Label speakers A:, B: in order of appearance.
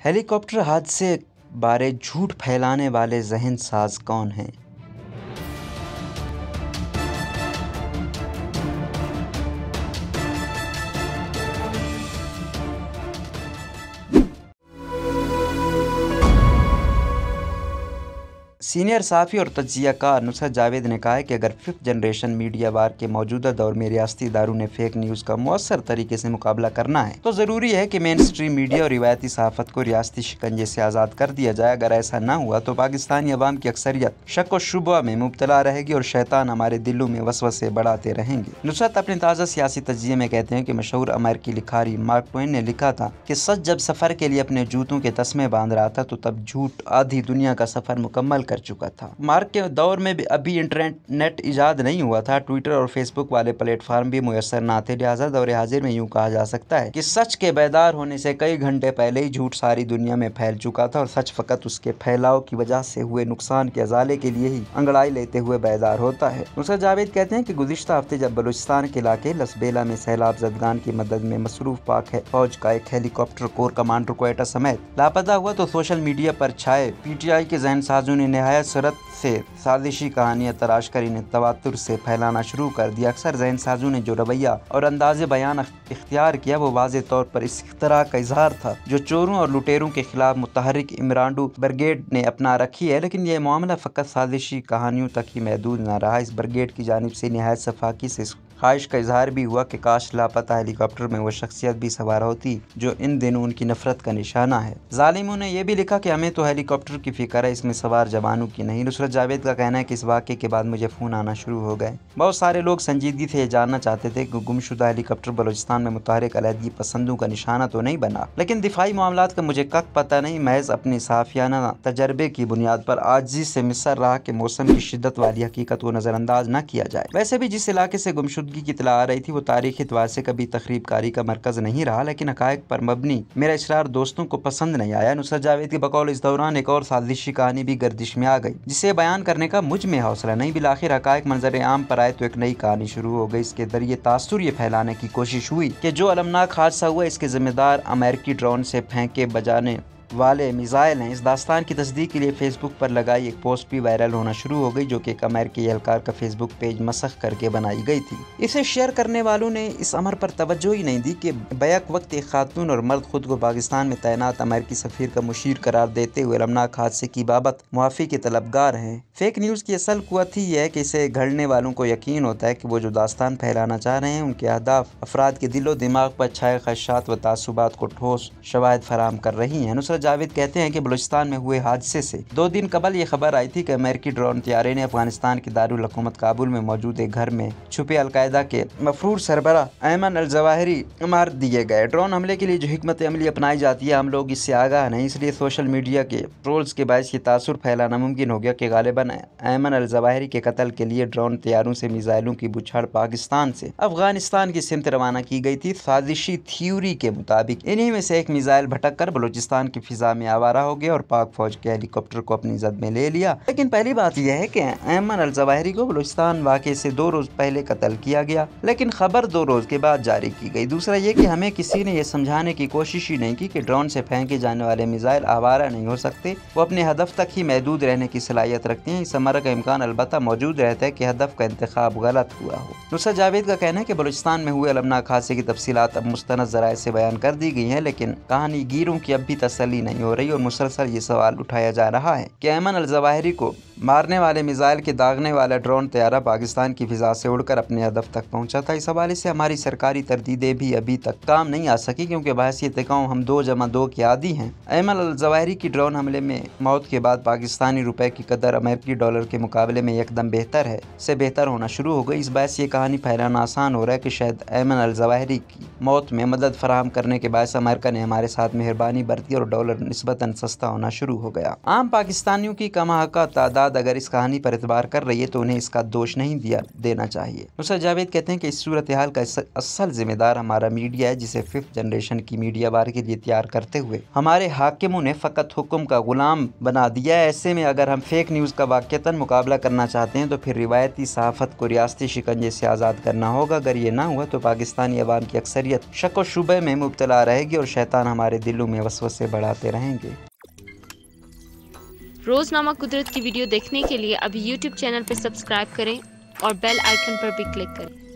A: Helicopter हादसे बारे झूठ फैलाने वाले ज़हन साज कौन हैं? सीनियर सहाफ़ी और तज्ज़ियाकार नुसरत जावेद ने कहा है कि अगर फिफ्थ जनरेशन मीडिया वार के मौजूदा दौर में रियासती इदारों ने फेक न्यूज़ का मौसर तरीके से मुकाबला करना है तो ज़रूरी है कि मेन स्ट्रीम मीडिया और रिवायती सहाफ़त को रियासती शिकंजे से आज़ाद कर दिया जाए। अगर ऐसा न हुआ तो पाकिस्तानी अवाम की अक्सरियत शक व शुबा में मुब्तला रहेगी और शैतान हमारे दिलों में वसवसे बढ़ाते रहेंगे। नुसरत अपने ताज़ा सियासी तज्ज़िये में कहते हैं कि मशहूर अमेरिकी लिखारी मार्क ट्वेन ने लिखा था कि सच जब सफ़र के लिए अपने जूतों के तस्मे बांध रहा था तो तब झूठ आधी दुनिया का सफ़र मुकम्मल कर चुका था। मार्क के दौर में भी अभी इंटरनेट इजाद नहीं हुआ था, ट्विटर और फेसबुक वाले प्लेटफॉर्म भी मुयस्सर ना थे। लिहाजा दौरे हाजिर में यूं कहा जा सकता है कि सच के बेदार होने से कई घंटे पहले ही झूठ सारी दुनिया में फैल चुका था और सच फकत उसके फैलाव की वजह से हुए नुकसान के अजाले के लिए ही अंगड़ाई लेते हुए बेदार होता है। नुसरत जावेद कहते हैं कि गुज़िश्ता हफ्ते जब बलूचिस्तान के इलाके लसबेला में सैलाब ज़दगान की मदद में मसरूफ पाक फौज का एक हेलीकॉप्टर कोर कमांडर क्वेटा समेत लापता हुआ तो सोशल मीडिया पर छाए पीटीआई के जहन साजों ने नहायत सरत से साजिशी कहानियां तराश कर इन्हें तवातुर से फैलाना शुरू कर दिया। अक्सर जहन साजों ने जो रवैया और अंदाज़े बयान इख्तियार किया वो वाज़े तौर पर इस इख्तरा का इजहार था जो चोरों और लुटेरों के खिलाफ मुतहरिक इमरांडू ब्रिगेड ने अपना रखी है। लेकिन यह मामला फ़कत साजिशी कहानियों तक ही महदूद न रहा। इस ब्रिगेड की जानिब से नहायत सफाकी से ख्वाहिश का इजहार भी हुआ कि काश लापता हेलीकॉप्टर में वो शख्सियत भी सवार होती जो इन दिनों उनकी नफरत का निशाना है। जालिमों ने यह भी लिखा कि हमें तो हेलीकॉप्टर की फिक्र है, इसमें सवार जवानों की नहीं। नुसरत जावेद का कहना है कि इस वाक़े के बाद मुझे फ़ोन आना शुरू हो गए। बहुत सारे लोग संजीदगी से जानना चाहते थे कि गुमशुदा हेलीकॉप्टर बलूचिस्तान में मुतहरिक अलहदगी पसंदों का निशाना तो नहीं बना, लेकिन दिफाई मामलात का मुझे कक पता नहीं। महज अपने साफियाना तजर्बे की बुनियाद पर आजिज़ी से मिसर रहा कि मौसम की शिद्दत वाली हकीकत को नज़रअंदाज न किया जाए। वैसे भी जिस इलाके से गुमशुदगी की इत्तला आ रही थी वो तारीखी एतबार से कभी तखरीबकारी का मरकज़ नहीं रहा, लेकिन हक़ाइक़ पर मबनी मेरा इसरार दोस्तों को पसंद नहीं आया। नुसरत जावेद के बकौल इस दौरान एक और साजिशी कहानी भी गर्दिश में आ गई जिसे बयान करने का मुझ में हौसला नहीं। बिलाखिर हक़ाइक़ मंजर आम पर आए तो एक नई कहानी शुरू हो गई। इसके जरिए तासुर ये फैलाने की कोशिश हुई कि जो अलमनाक हादसा हुआ इसके जिम्मेदार अमेरिकी ड्रोन से फेंके बजाने वाले मिसाइल हैं। इस दास्तान की तस्दीक के लिए फेसबुक पर लगाई एक पोस्ट भी वायरल होना शुरू हो गई जो कि एक अमेरिकी एहलकार का फेसबुक पेज मसख करके बनाई गई थी। इसे शेयर करने वालों ने इस अमर पर तवज्जो ही नहीं दी कि बैक वक्त एक खातून और मर्द खुद को पाकिस्तान में तैनात अमेरिकी सफ़ीर का मुशीर करार देते हुए अलमनाक हादसे की बाबत मुआफ़ी के तलबगार हैं। फेक न्यूज़ की असल कुव्वत ही यह है कि इसे घड़ने वालों को यकीन होता है कि वो जो दास्तान फैलाना चाह रहे हैं उनके अहदाफ अफराद के दिलो दिमाग पर छाए खदशात व तासुबात को ठोस शवाहिद फराहम कर रही हैं। नुसरत जावेद कहते हैं कि बलूचिस्तान में हुए हादसे से 2 दिन कबल ये खबर आई थी कि अमेरिकी ड्रोन तैयारे ने अफगानिस्तान के दारुल हुकूमत काबुल में मौजूद एक घर में छुपे अलकायदा के मफरूर सरबरा अयमन अल जवाहिरी मार दिए गए। ड्रोन हमले के लिए जो हिकमत अमली अपनाई जाती है हम लोग इससे आगाह नहीं, इसलिए सोशल मीडिया के ट्रोल्स के बायस ये तासुर फैलाना मुमकिन हो गया कि गालिबन अयमन अल जवाहिरी के कत्ल के लिए ड्रोन तैयारों से मिसाइलों की बुछाड़ पाकिस्तान से अफगानिस्तान की सिमत रवाना की गई थी। साजिशी थ्योरी के मुताबिक इन्हीं में से एक मिसाइल भटक कर बलूचिस्तान की फिजा में आवारा हो गया और पाक फौज के हेलीकॉप्टर को अपनी जद में ले लिया। लेकिन पहली बात यह है कि अयमन अल जवाहिरी को बलूचिस्तान वाक़े से 2 रोज पहले कत्ल किया गया, लेकिन खबर 2 रोज के बाद जारी की गई। दूसरा ये कि हमें किसी ने यह समझाने की कोशिश ही नहीं की कि ड्रोन से फेंके जाने वाले मिसाइल आवारा नहीं हो सकते, वो अपने हदफ तक ही महदूद रहने की सलाहियत रखते हैं। इस अमर का इम्कान अलबत्ता मौजूद रहता है कि हदफ का इंतखाब गलत हुआ हो। नुसरत जावेद का कहना है कि बलूचिस्तान में हुए अलमनाक हादसे की तफसीलात अब मुस्तनद ज़राए से बयान कर दी गई हैं, लेकिन कहानी गिरों की अब भी तसल्ली नहीं हो रही और मुसलसल ये सवाल उठाया जा रहा है कि अयमन अल जवाहिरी को मारने वाले मिसाइल के दागने वाला ड्रोन तैयारा पाकिस्तान की फिजा से उड़कर अपने हदफ तक पहुंचा था। इस हवाले से हमारी सरकारी तरदीदें भी अभी तक काम नहीं आ सकी क्योंकि बहसीत कौम हम 2+2 के आदी हैं। अयमन अल जवाहिरी की ड्रोन हमले में मौत के बाद पाकिस्तानी रुपए की कदर अमेरिकी डॉलर के मुकाबले में एकदम बेहतर है से बेहतर होना शुरू हो गई। इस बायस ये कहानी फैलाना आसान हो रहा है कि शायद अयमन अल जवाहिरी की मौत में मदद फराहम करने के बायस अमेरिका ने हमारे साथ मेहरबानी बरती और डॉलर निस्बतन सस्ता होना शुरू हो गया। आम पाकिस्तानियों की कमाहका तादाद बाद अगर इस कहानी पर एतबार कर रही है तो उन्हें इसका दोष नहीं देना चाहिए। नुसरत जावेद कहते हैं कि इस सूरत हाल का असल जिम्मेदार हमारा मीडिया है, जिसे 5th जनरेशन की मीडिया वार के लिए तैयार करते हुए हमारे हाकिमों ने फ़कत हुक्म का गुलाम बना दिया है। ऐसे में अगर हम फेक न्यूज़ का वाक़तन मुकाबला करना चाहते हैं तो फिर रिवायती सहाफ़त को रियासती शिकंजे से आज़ाद करना होगा। अगर ये ना हुआ तो पाकिस्तानी अवाम की अक्सरियत शक व शुबे में मुब्तला रहेगी और शैतान हमारे दिलों में वसवसे बढ़ाते रहेंगे।
B: रोज़नामा कुदरत की वीडियो देखने के लिए अभी YouTube चैनल पर सब्सक्राइब करें और बेल आइकन पर भी क्लिक करें।